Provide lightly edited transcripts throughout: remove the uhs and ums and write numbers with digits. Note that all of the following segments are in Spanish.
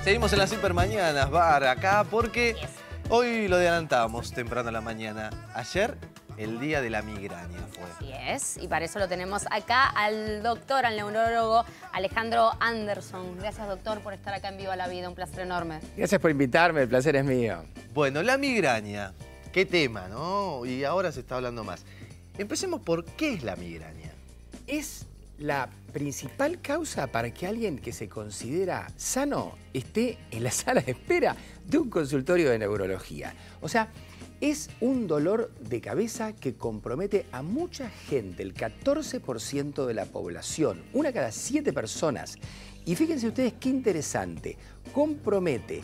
Seguimos en las Hipermañanas, Bar, acá, porque hoy lo adelantamos temprano a la mañana. Ayer, el día de la migraña fue. Así es, y para eso lo tenemos acá al doctor, al neurólogo Alejandro Anderson. Gracias, doctor, por estar acá en Viva la Vida, un placer enorme. Gracias por invitarme, el placer es mío. Bueno, la migraña, qué tema, ¿no? Y ahora se está hablando más. Empecemos por qué es la migraña. Es la principal causa para que alguien que se considera sano esté en la sala de espera de un consultorio de neurología. O sea, es un dolor de cabeza que compromete a mucha gente, el 14% de la población, una cada 7 personas. Y fíjense ustedes qué interesante, compromete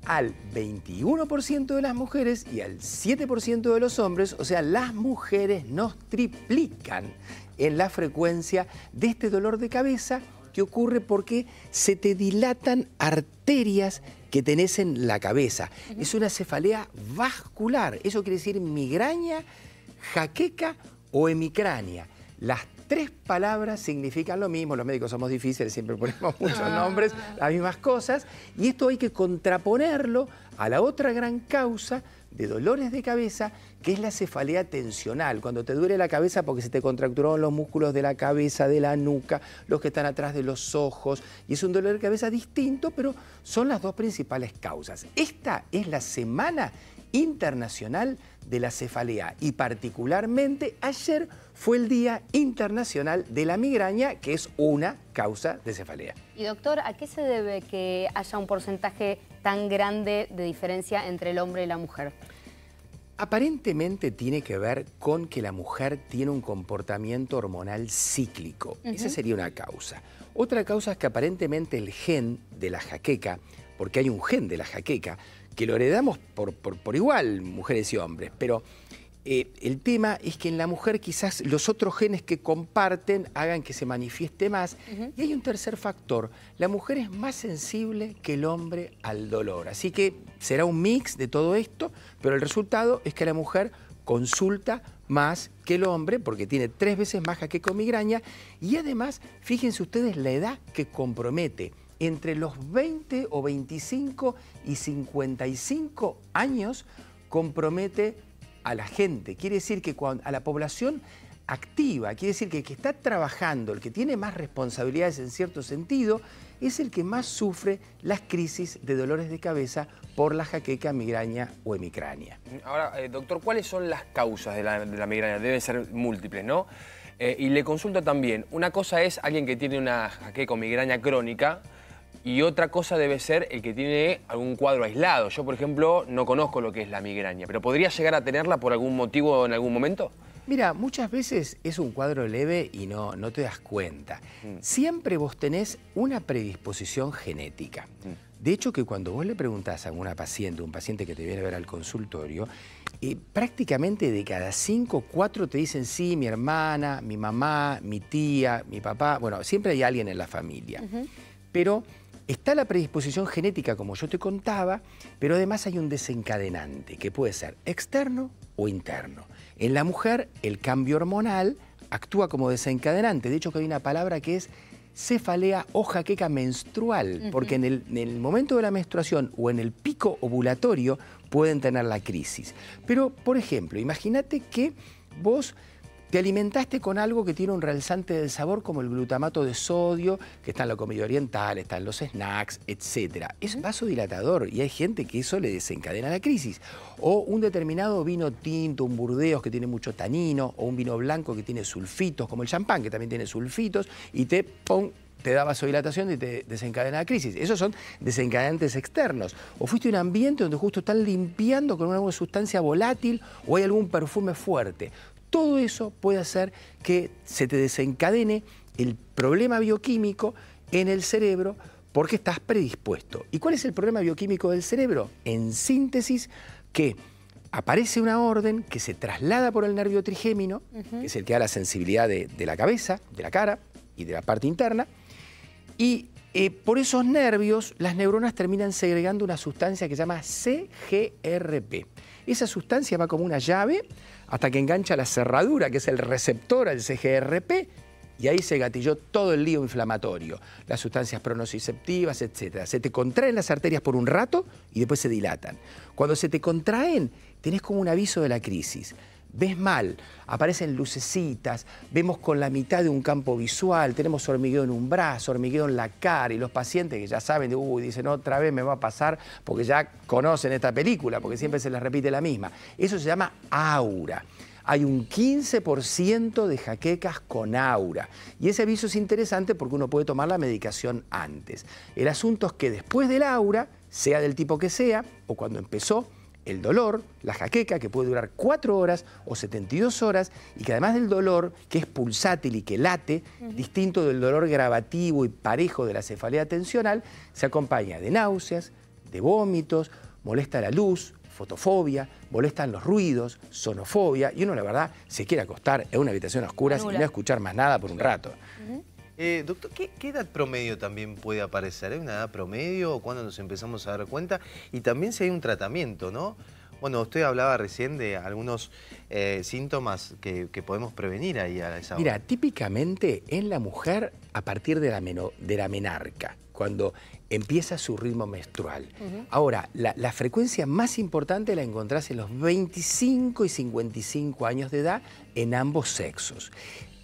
al 21% de las mujeres y al 7% de los hombres, o sea, las mujeres nos triplican en la frecuencia de este dolor de cabeza que ocurre porque se te dilatan arterias que tenés en la cabeza. Es una cefalea vascular, eso quiere decir migraña, jaqueca o hemicrania. Las tres palabras significan lo mismo, los médicos somos difíciles, siempre ponemos muchos nombres, las mismas cosas, y esto hay que contraponerlo a la otra gran causa de dolores de cabeza, que es la cefalea tensional, cuando te duele la cabeza porque se te contracturaron los músculos de la cabeza, de la nuca, los que están atrás de los ojos, y es un dolor de cabeza distinto, pero son las dos principales causas. Esta es la Semana Internacional de la Cefalea y particularmente ayer fue el Día Internacional de la Migraña, que es una causa de cefalea. Y doctor, ¿a qué se debe que haya un porcentaje tan grande de diferencia entre el hombre y la mujer? Aparentemente tiene que ver con que la mujer tiene un comportamiento hormonal cíclico. Esa sería una causa. Otra causa es que aparentemente el gen de la jaqueca, porque hay un gen de la jaqueca, que lo heredamos por igual, mujeres y hombres, pero el tema es que en la mujer quizás los otros genes que comparten hagan que se manifieste más. Y hay un tercer factor, la mujer es más sensible que el hombre al dolor. Así que será un mix de todo esto, pero el resultado es que la mujer consulta más que el hombre porque tiene 3 veces más jaqueca o migraña y además, fíjense ustedes la edad que compromete. Entre los 20 o 25 y 55 años compromete a la gente. Quiere decir que a la población activa, quiere decir que el que está trabajando, el que tiene más responsabilidades en cierto sentido, es el que más sufre las crisis de dolores de cabeza por la jaqueca, migraña o hemicrania. Ahora, doctor, ¿cuáles son las causas de la migraña? Deben ser múltiples, ¿no? Y le consulto también, una cosa es alguien que tiene una jaqueca o migraña crónica, y otra cosa debe ser el que tiene algún cuadro aislado. Yo, por ejemplo, no conozco lo que es la migraña, pero ¿podría llegar a tenerla por algún motivo en algún momento? Mira, muchas veces es un cuadro leve y no te das cuenta. Siempre vos tenés una predisposición genética. De hecho, que cuando vos le preguntás a una paciente, un paciente que te viene a ver al consultorio, prácticamente de cada 5, 4 te dicen sí, mi hermana, mi mamá, mi tía, mi papá. Bueno, siempre hay alguien en la familia. Pero está la predisposición genética, como yo te contaba, pero además hay un desencadenante, que puede ser externo o interno. En la mujer, el cambio hormonal actúa como desencadenante. De hecho, que hay una palabra que es cefalea o jaqueca menstrual, porque en el momento de la menstruación o en el pico ovulatorio pueden tener la crisis. Pero, por ejemplo, imagínate que vos te alimentaste con algo que tiene un realzante del sabor como el glutamato de sodio, que está en la comida oriental, está en los snacks, etc. Es vasodilatador y hay gente que eso le desencadena la crisis. O un determinado vino tinto, un Burdeos que tiene mucho tanino, o un vino blanco que tiene sulfitos, como el champán que también tiene sulfitos, y te da vasodilatación y te desencadena la crisis. Esos son desencadenantes externos. O fuiste a un ambiente donde justo están limpiando con alguna sustancia volátil o hay algún perfume fuerte. Todo eso puede hacer que se te desencadene el problema bioquímico en el cerebro porque estás predispuesto. ¿Y cuál es el problema bioquímico del cerebro? En síntesis, que aparece una orden que se traslada por el nervio trigémino, que es el que da la sensibilidad de la cabeza, de la cara y de la parte interna, y por esos nervios las neuronas terminan segregando una sustancia que se llama CGRP. Esa sustancia va como una llave hasta que engancha la cerradura, que es el receptor al CGRP, y ahí se gatilló todo el lío inflamatorio, las sustancias pronociceptivas, etc. Se te contraen las arterias por un rato y después se dilatan. Cuando se te contraen, tenés como un aviso de la crisis. Ves mal, aparecen lucecitas, vemos con la mitad de un campo visual, tenemos hormigueo en un brazo, hormigueo en la cara, y los pacientes que ya saben, dicen otra vez me va a pasar porque ya conocen esta película, porque siempre se les repite la misma. Eso se llama aura. Hay un 15% de jaquecas con aura. Y ese aviso es interesante porque uno puede tomar la medicación antes. El asunto es que después del aura, sea del tipo que sea, o cuando empezó, el dolor, la jaqueca, que puede durar 4 horas o 72 horas, y que además del dolor, que es pulsátil y que late, distinto del dolor gravativo y parejo de la cefalea tensional, se acompaña de náuseas, de vómitos, molesta la luz, fotofobia, molestan los ruidos, sonofobia, y uno, la verdad, se quiere acostar en una habitación a oscuras y no escuchar más nada por un rato. Doctor, ¿qué edad promedio también puede aparecer? ¿Hay una edad promedio o cuándo nos empezamos a dar cuenta? Y también si hay un tratamiento, ¿no? Bueno, usted hablaba recién de algunos síntomas que podemos prevenir ahí a esa hora. Mira, típicamente en la mujer a partir de la menarca, cuando empieza su ritmo menstrual. Ahora, la frecuencia más importante la encontrás en los 25 y 55 años de edad en ambos sexos.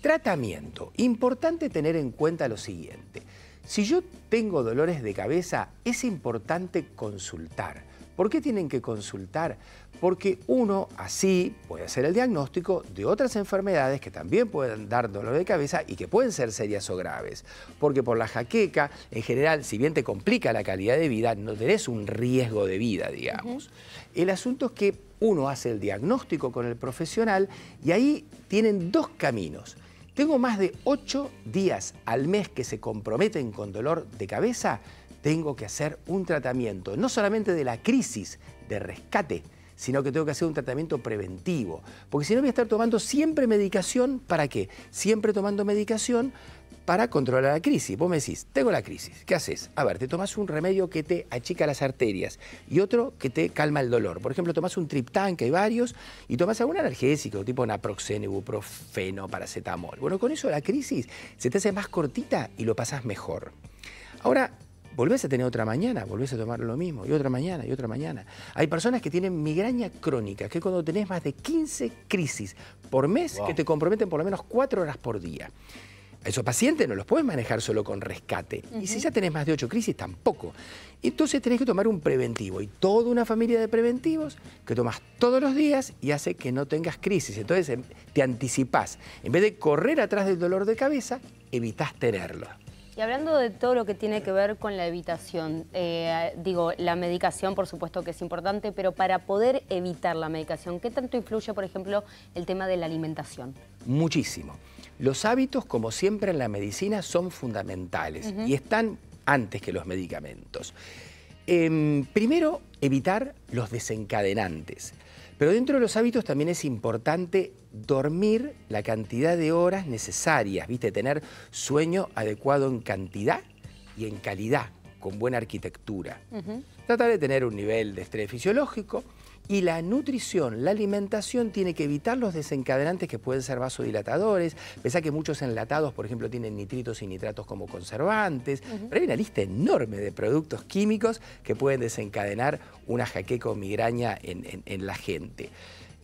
Tratamiento. Importante tener en cuenta lo siguiente. Si yo tengo dolores de cabeza, es importante consultar. ¿Por qué tienen que consultar? Porque uno así puede hacer el diagnóstico de otras enfermedades que también pueden dar dolor de cabeza y que pueden ser serias o graves. Porque por la jaqueca, en general, si bien te complica la calidad de vida, no tenés un riesgo de vida, digamos. El asunto es que uno hace el diagnóstico con el profesional y ahí tienen dos caminos. Tengo más de 8 días al mes que se comprometen con dolor de cabeza, tengo que hacer un tratamiento, no solamente de la crisis, de rescate, sino que tengo que hacer un tratamiento preventivo. Porque si no voy a estar tomando siempre medicación, ¿para qué? Siempre tomando medicación para controlar la crisis. Vos me decís, tengo la crisis, ¿qué haces? A ver, te tomás un remedio que te achica las arterias y otro que te calma el dolor. Por ejemplo, tomás un triptán, que hay varios, y tomás algún analgésico, tipo naproxeno, ibuprofeno, paracetamol. Bueno, con eso la crisis se te hace más cortita y lo pasás mejor. Ahora, volvés a tener otra mañana, volvés a tomar lo mismo, y otra mañana, y otra mañana. Hay personas que tienen migraña crónica, que cuando tenés más de 15 crisis por mes, que te comprometen por lo menos 4 horas por día. A esos pacientes no los puedes manejar solo con rescate. Y si ya tenés más de 8 crisis, tampoco. Entonces tenés que tomar un preventivo. Y toda una familia de preventivos que tomas todos los días y hace que no tengas crisis. Entonces te anticipás. En vez de correr atrás del dolor de cabeza, evitás tenerlo. Y hablando de todo lo que tiene que ver con la evitación, la medicación por supuesto que es importante, pero para poder evitar la medicación, ¿qué tanto influye, por ejemplo, el tema de la alimentación? Muchísimo. Los hábitos, como siempre en la medicina, son fundamentales y están antes que los medicamentos. Primero, evitar los desencadenantes. Pero dentro de los hábitos también es importante dormir la cantidad de horas necesarias, ¿viste? Tener sueño adecuado en cantidad y en calidad, con buena arquitectura. Tratar de tener un nivel de estrés fisiológico y la nutrición, la alimentación tiene que evitar los desencadenantes que pueden ser vasodilatadores. Pensá que muchos enlatados, por ejemplo, tienen nitritos y nitratos como conservantes. Pero hay una lista enorme de productos químicos que pueden desencadenar una jaqueca o migraña en la gente.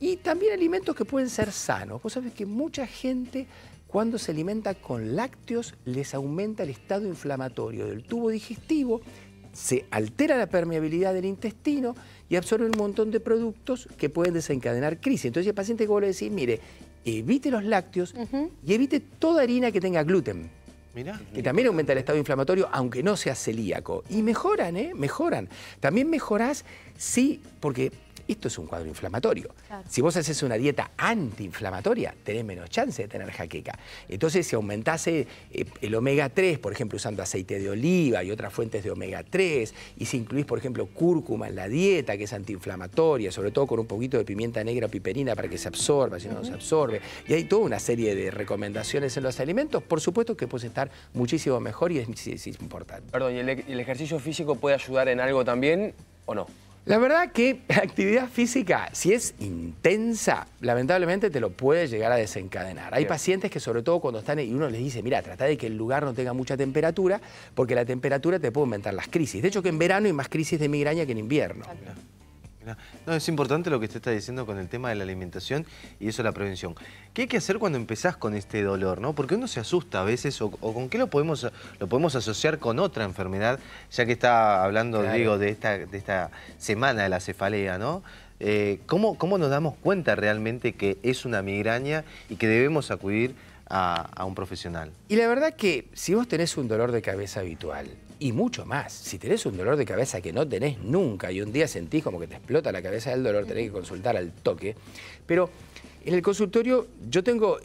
Y también alimentos que pueden ser sanos. Vos sabés que mucha gente, cuando se alimenta con lácteos, les aumenta el estado inflamatorio del tubo digestivo, se altera la permeabilidad del intestino y absorbe un montón de productos que pueden desencadenar crisis. Entonces el paciente que vos le decís, mire, evite los lácteos y evite toda harina que tenga gluten. Mirá. Que también aumenta el estado inflamatorio, aunque no sea celíaco. Y mejoran, mejoran. También mejorás, sí, porque esto es un cuadro inflamatorio. Claro. Si vos haces una dieta antiinflamatoria, tenés menos chance de tener jaqueca. Entonces, si aumentás el omega 3, por ejemplo, usando aceite de oliva y otras fuentes de omega 3, y si incluís, por ejemplo, cúrcuma en la dieta, que es antiinflamatoria, sobre todo con un poquito de pimienta negra o piperina para que se absorba, si no, no se absorbe. Y hay toda una serie de recomendaciones en los alimentos. Por supuesto que puedes estar muchísimo mejor y es importante. Perdón, ¿y el ejercicio físico puede ayudar en algo también o no? La verdad que la actividad física, si es intensa, lamentablemente te lo puede llegar a desencadenar. Hay pacientes que sobre todo cuando están y uno les dice, mira, trata de que el lugar no tenga mucha temperatura, porque la temperatura te puede aumentar las crisis. De hecho que en verano hay más crisis de migraña que en invierno. No, es importante lo que usted está diciendo con el tema de la alimentación y eso la prevención. ¿Qué hay que hacer cuando empezás con este dolor, no? Porque uno se asusta a veces, o con qué lo podemos asociar con otra enfermedad, ya que está hablando, claro, Diego, de esta semana de la cefalea, ¿no? ¿Cómo nos damos cuenta realmente que es una migraña y que debemos acudir a un profesional? Y la verdad que si vos tenés un dolor de cabeza habitual, y mucho más, si tenés un dolor de cabeza que no tenés nunca y un día sentís como que te explota la cabeza del dolor, tenés que consultar al toque. Pero en el consultorio yo tengo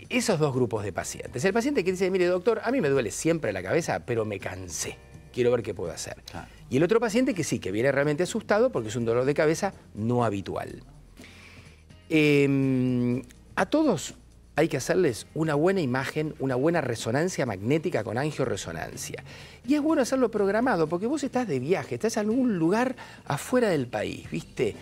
esos dos grupos de pacientes. El paciente que dice, mire doctor, a mí me duele siempre la cabeza, pero me cansé. Quiero ver qué puedo hacer. Y el otro paciente que sí, que viene realmente asustado porque es un dolor de cabeza no habitual. A todos hay que hacerles una buena imagen, una buena resonancia magnética con angioresonancia. Y es bueno hacerlo programado, porque vos estás de viaje, estás en algún lugar afuera del país, ¿viste?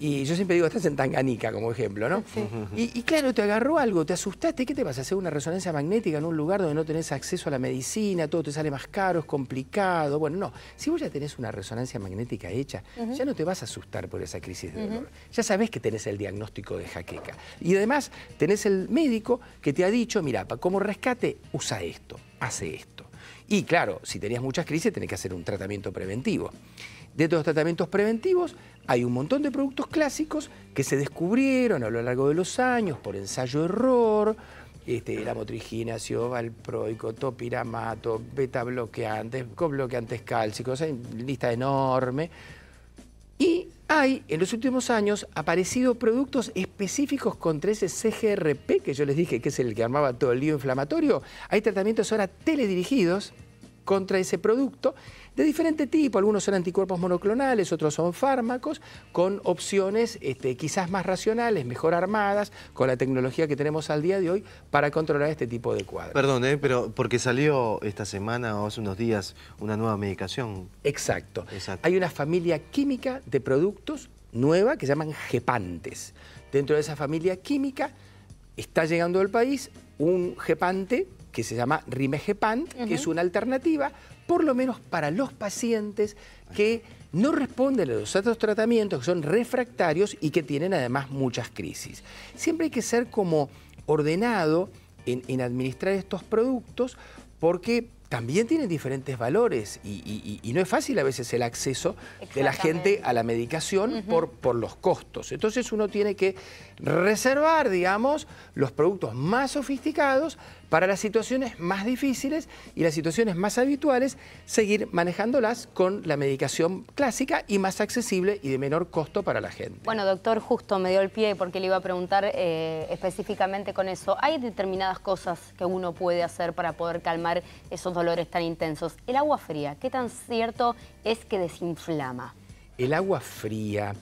Y yo siempre digo, estás en Tanganica, como ejemplo, ¿no? Sí. Y claro, te agarró algo, te asustaste, ¿qué te vas a hacer? Una resonancia magnética en un lugar donde no tenés acceso a la medicina, todo te sale más caro, es complicado. Bueno, no, si vos ya tenés una resonancia magnética hecha, ya no te vas a asustar por esa crisis de dolor. Ya sabés que tenés el diagnóstico de jaqueca. Y además tenés el médico que te ha dicho, mira, como rescate, usa esto, hace esto. Y claro, si tenías muchas crisis, tenés que hacer un tratamiento preventivo. De estos tratamientos preventivos hay un montón de productos clásicos que se descubrieron a lo largo de los años por ensayo-error, la motrigina, ácido valproico, topiramato, beta-bloqueantes, cobloqueantes cálcicos, hay una lista enorme. Y hay, en los últimos años, aparecido productos específicos contra ese CGRP, que yo les dije que es el que armaba todo el lío inflamatorio. Hay tratamientos ahora teledirigidos contra ese producto de diferente tipo. Algunos son anticuerpos monoclonales, otros son fármacos, con opciones quizás más racionales, mejor armadas, con la tecnología que tenemos al día de hoy para controlar este tipo de cuadros. Perdón, pero porque salió esta semana o hace unos días una nueva medicación. Exacto. Hay una familia química de productos nueva que se llaman gepantes. Dentro de esa familia química está llegando al país un gepante que se llama Rimegepant, que es una alternativa, por lo menos para los pacientes que no responden a los otros tratamientos, que son refractarios y que tienen además muchas crisis. Siempre hay que ser como ordenado en administrar estos productos porque también tienen diferentes valores y no es fácil a veces el acceso de la gente a la medicación por los costos. Entonces uno tiene que reservar, digamos, los productos más sofisticados para las situaciones más difíciles y las situaciones más habituales, seguir manejándolas con la medicación clásica y más accesible y de menor costo para la gente. Bueno, doctor, justo me dio el pie porque le iba a preguntar específicamente con eso. Hay determinadas cosas que uno puede hacer para poder calmar esos dolores tan intensos. El agua fría, ¿qué tan cierto es que desinflama? El agua fría,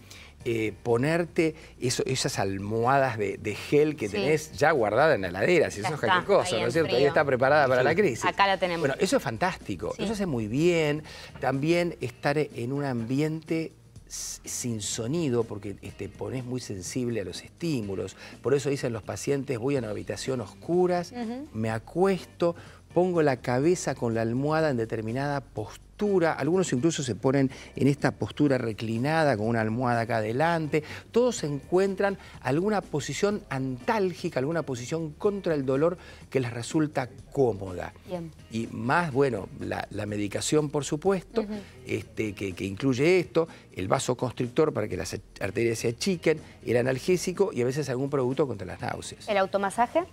ponerte esas almohadas de gel que tenés ya guardada en la heladera, si eso es cualquier cosa, ¿no es cierto? Ahí está preparada para la crisis. Acá la tenemos. Bueno, eso es fantástico, eso hace muy bien. También estar en un ambiente sin sonido, porque te pones muy sensible a los estímulos. Por eso dicen los pacientes, voy a una habitación oscura, me acuesto, pongo la cabeza con la almohada en determinada postura. Algunos incluso se ponen en esta postura reclinada con una almohada acá adelante. Todos encuentran alguna posición antálgica, alguna posición contra el dolor que les resulta cómoda. Bien. Y más, bueno, la medicación, por supuesto, que incluye esto, el vasoconstrictor para que las arterias se achiquen, el analgésico y a veces algún producto contra las náuseas. ¿El automasaje?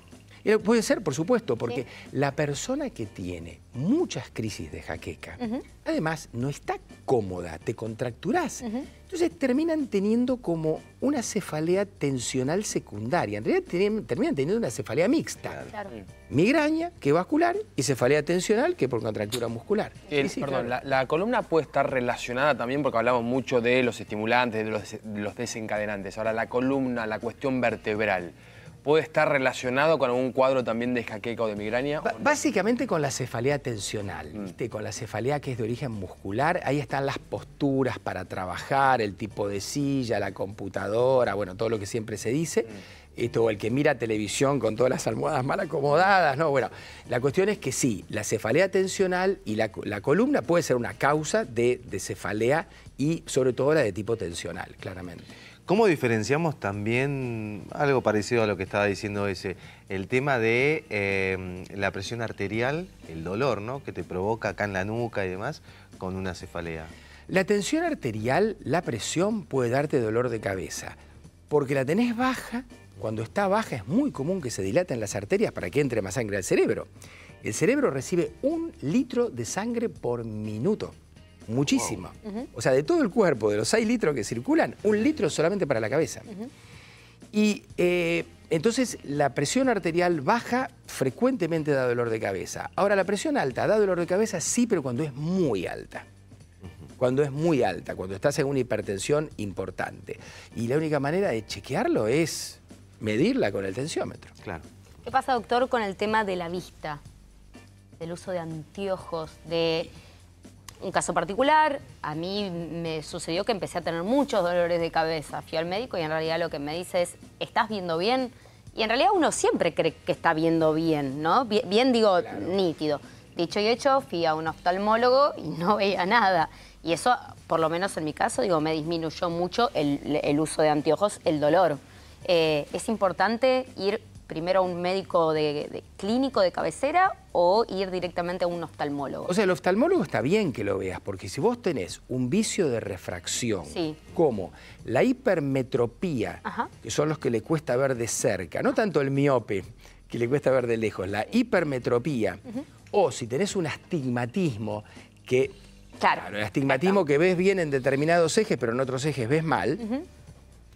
Puede ser, por supuesto, porque la persona que tiene muchas crisis de jaqueca, además no está cómoda, te contracturás. Entonces terminan teniendo como una cefalea tensional secundaria. En realidad terminan teniendo una cefalea mixta. Claro. Migraña, que es vascular, y cefalea tensional, que es por contractura muscular. Perdón, claro. La columna puede estar relacionada también, porque hablamos mucho de los estimulantes, de los desencadenantes. Ahora, la columna, la cuestión vertebral. puede estar relacionado con algún cuadro también de jaqueca o de migraña. Básicamente con la cefalea tensional, ¿viste? Con la cefalea que es de origen muscular, ahí están las posturas para trabajar, el tipo de silla, la computadora, bueno, todo lo que siempre se dice. O el que mira televisión con todas las almohadas mal acomodadas, ¿no? Bueno, la cuestión es que sí, la cefalea tensional y la columna puede ser una causa de cefalea y sobre todo la de tipo tensional, claramente. ¿Cómo diferenciamos también algo parecido a lo que estaba diciendo el tema de la presión arterial, el dolor, ¿no? Que te provoca acá en la nuca y demás, con una cefalea? La tensión arterial, la presión puede darte dolor de cabeza, porque la tenés baja. Cuando está baja es muy común que se dilaten las arterias para que entre más sangre al cerebro. El cerebro recibe 1 litro de sangre por minuto. Muchísimo. Wow. O sea, de todo el cuerpo, de los 6 litros que circulan, 1 litro solamente para la cabeza. Y entonces la presión arterial baja frecuentemente da dolor de cabeza. Ahora, la presión alta da dolor de cabeza sí, pero cuando es muy alta. Cuando es muy alta, cuando estás en una hipertensión importante. Y la única manera de chequearlo es medirla con el tensiómetro. Claro. ¿Qué pasa, doctor, con el tema de la vista? Del uso de anteojos, de un caso particular, a mí me sucedió que empecé a tener muchos dolores de cabeza. Fui al médico y en realidad lo que me dice es, ¿estás viendo bien? Y en realidad uno siempre cree que está viendo bien, ¿no? Bien digo, claro, nítido. Dicho y hecho, fui a un oftalmólogo y no veía nada. Y eso, por lo menos en mi caso, digo, me disminuyó mucho el uso de anteojos, el dolor. ¿Es importante ir primero a un médico clínico de cabecera o ir directamente a un oftalmólogo? O sea, el oftalmólogo está bien que lo veas, porque si vos tenés un vicio de refracción, sí, como la hipermetropía, ajá, que son los que le cuesta ver de cerca, no tanto el miope, que le cuesta ver de lejos, la hipermetropía, o si tenés un astigmatismo que... Claro, el astigmatismo que ves bien en determinados ejes, pero en otros ejes ves mal.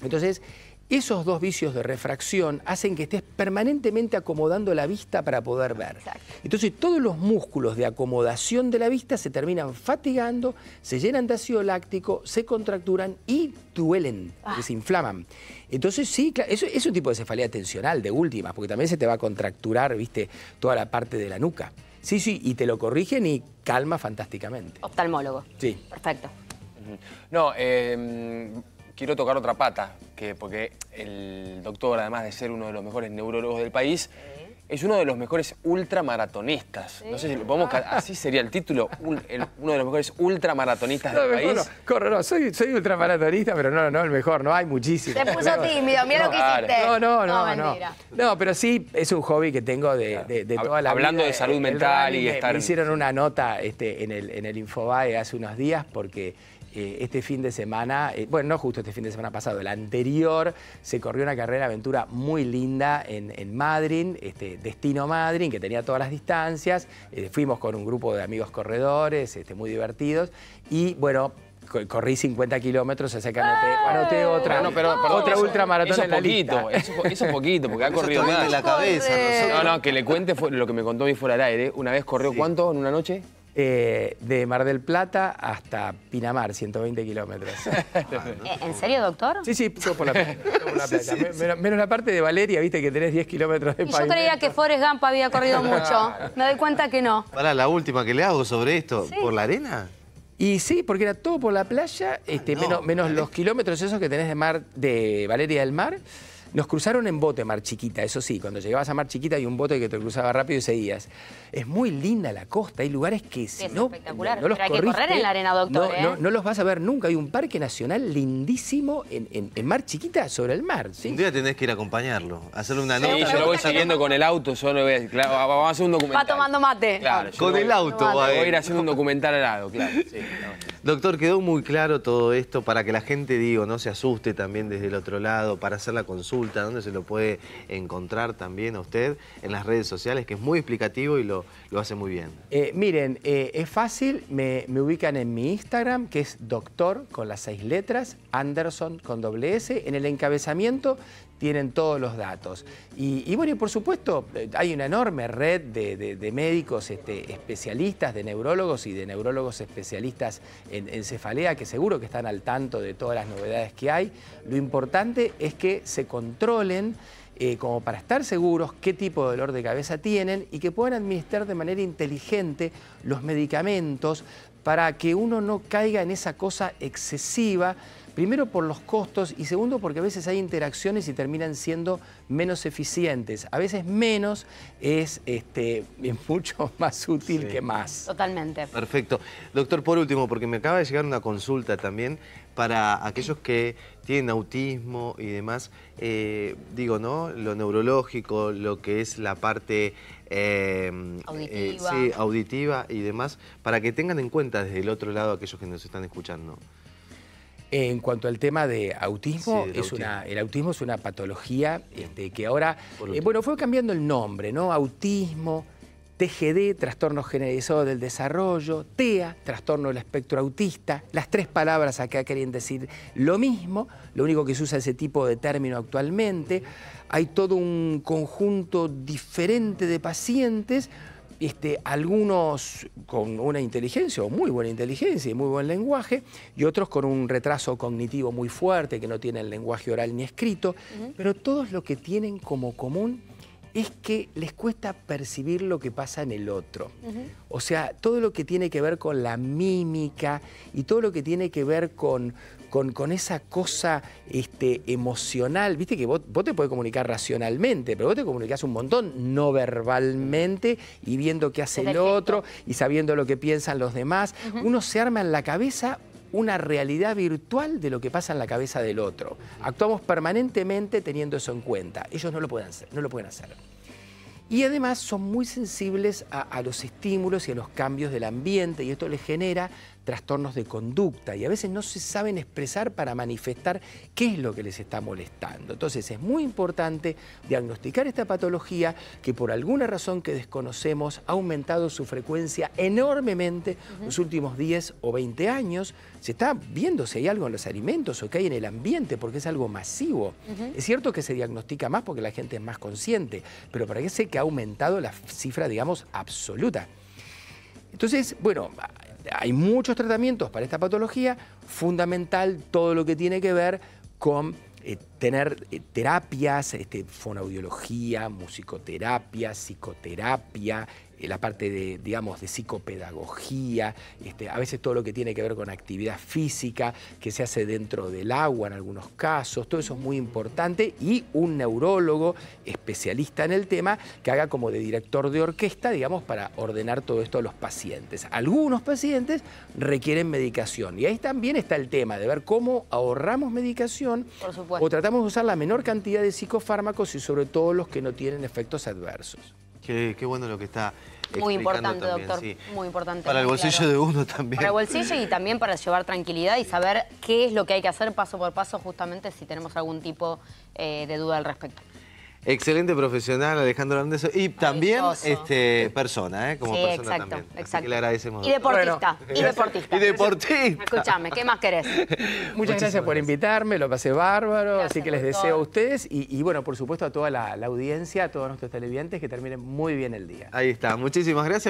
Entonces, esos dos vicios de refracción hacen que estés permanentemente acomodando la vista para poder ver. Exacto. Entonces, todos los músculos de acomodación de la vista se terminan fatigando, se llenan de ácido láctico, se contracturan y duelen, se inflaman. Entonces, sí, claro, eso es un tipo de cefalea tensional de última, porque también se te va a contracturar, ¿viste?, toda la parte de la nuca. Sí, sí, y te lo corrigen y calma fantásticamente. Oftalmólogo. Sí. Perfecto. No, quiero tocar otra pata, porque el doctor, además de ser uno de los mejores neurólogos del país, es uno de los mejores ultramaratonistas. No sé si lo podemos... Así sería el título, uno de los mejores ultramaratonistas del país. No, soy ultramaratonista, pero no el mejor, no hay muchísimos. Se puso tímido, mira lo que hiciste. No. No, pero sí es un hobby que tengo de toda la vida. Hablando de salud mental y estar... Me hicieron una nota en el Infobae hace unos días porque... este fin de semana, bueno, no justo este fin de semana pasado, el anterior, se corrió una carrera de aventura muy linda en Madryn, Destino Madryn, que tenía todas las distancias. Fuimos con un grupo de amigos corredores, muy divertidos, y bueno, corrí 50 kilómetros, así que anoté otra, otra ultramaratón en la lista. Eso es poquito, porque ha corrido más. La cabeza, no, que le cuente lo que me contó mi fuera del aire. Una vez corrió, ¿cuánto en una noche? De Mar del Plata hasta Pinamar, 120 kilómetros. ¿En serio, doctor? Sí, por la playa. Menos la parte de Valeria, viste que tenés 10 kilómetros de pavimento. Yo creía que Forrest Gump había corrido mucho. Me doy cuenta que no. Para la última que le hago sobre esto, ¿por la arena? Y sí, porque era todo por la playa, menos los kilómetros esos que tenés de Valeria del Mar. Nos cruzaron en bote Mar Chiquita, eso sí, cuando llegabas a Mar Chiquita hay un bote que te cruzaba rápido y seguías. Es muy linda la costa, hay lugares que si no los hay que correr en la arena, doctor. No los vas a ver nunca. Hay un parque nacional lindísimo en Mar Chiquita sobre el mar. ¿Sí? Un día tenés que ir a acompañarlo, hacerle una nota. Sí, yo lo voy siguiendo con el auto, claro, vamos a hacer un documental. Va tomando mate. Claro, con el auto. Voy a ir haciendo un documental al lado, claro. Sí, Doctor, quedó muy claro todo esto para que la gente, no se asuste también desde el otro lado, para hacer la consulta, ¿dónde se lo puede encontrar también a usted? En las redes sociales, que es muy explicativo y lo hace muy bien. Miren, es fácil, me ubican en mi Instagram, que es doctor con las 6 letras, Anderson con doble S. En el encabezamiento tienen todos los datos. Y bueno, y por supuesto, hay una enorme red de médicos especialistas, de neurólogos y de neurólogos especialistas en cefalea, que seguro que están al tanto de todas las novedades que hay. Lo importante es que se controlen como para estar seguros qué tipo de dolor de cabeza tienen y que puedan administrar de manera inteligente los medicamentos para que uno no caiga en esa cosa excesiva, primero por los costos y segundo porque a veces hay interacciones y terminan siendo menos eficientes. A veces menos es mucho más útil que más. Totalmente. Perfecto. Doctor, por último, porque me acaba de llegar una consulta también para aquellos que tienen autismo y demás, digo, ¿no? Lo neurológico, lo que es la parte auditiva. Sí, auditiva y demás, para que tengan en cuenta desde el otro lado aquellos que nos están escuchando. En cuanto al tema de autismo, Sí, el autismo es una patología que ahora, bueno, fue cambiando el nombre, ¿no? Autismo, TGD, trastorno generalizado del desarrollo, TEA, trastorno del espectro autista. Las tres palabras acá quieren decir lo mismo, lo único que se usa ese tipo de término actualmente. Hay todo un conjunto diferente de pacientes, algunos con una inteligencia o muy buena inteligencia y muy buen lenguaje y otros con un retraso cognitivo muy fuerte que no tienen lenguaje oral ni escrito, pero todos lo que tienen como común es que les cuesta percibir lo que pasa en el otro. O sea, todo lo que tiene que ver con la mímica y todo lo que tiene que ver con esa cosa emocional. Viste que vos te podés comunicar racionalmente, pero vos te comunicás un montón no verbalmente y viendo qué hace el otro y sabiendo lo que piensan los demás. Uno se arma en la cabeza una realidad virtual de lo que pasa en la cabeza del otro. Actuamos permanentemente teniendo eso en cuenta. Ellos no lo pueden hacer. Y además son muy sensibles a los estímulos y a los cambios del ambiente y esto les genera trastornos de conducta y a veces no se saben expresar para manifestar qué es lo que les está molestando. Entonces es muy importante diagnosticar esta patología que por alguna razón que desconocemos ha aumentado su frecuencia enormemente los últimos 10 o 20 años. Se está viendo si hay algo en los alimentos o qué hay en el ambiente porque es algo masivo. Es cierto que se diagnostica más porque la gente es más consciente, pero parece que ha aumentado la cifra, digamos, absoluta. Entonces, bueno, hay muchos tratamientos para esta patología, fundamental todo lo que tiene que ver con tener terapias, fonoaudiología, musicoterapia, psicoterapia, la parte de, digamos, de psicopedagogía, a veces todo lo que tiene que ver con actividad física, que se hace dentro del agua en algunos casos, todo eso es muy importante, y un neurólogo especialista en el tema que haga como de director de orquesta, digamos, para ordenar todo esto a los pacientes. Algunos pacientes requieren medicación, y ahí también está el tema de ver cómo ahorramos medicación o tratamos de usar la menor cantidad de psicofármacos y sobre todo los que no tienen efectos adversos. Qué bueno lo que está muy importante, también, doctor, sí. Muy importante. Para el bolsillo de uno también. Para el bolsillo y también para llevar tranquilidad y saber qué es lo que hay que hacer paso por paso justamente si tenemos algún tipo de duda al respecto. Excelente profesional, Alejandro Landeso. Y también persona, como sí, persona exacto, también. exacto. Así que le agradecemos. Y deportista, bueno, y deportista. Y deportista. Escúchame, ¿qué más querés? Muchas gracias por invitarme, lo pasé bárbaro, Gracias, así que les doctor. deseo a ustedes y bueno, por supuesto a toda la audiencia, a todos nuestros televidentes que terminen muy bien el día. Ahí está, muchísimas gracias.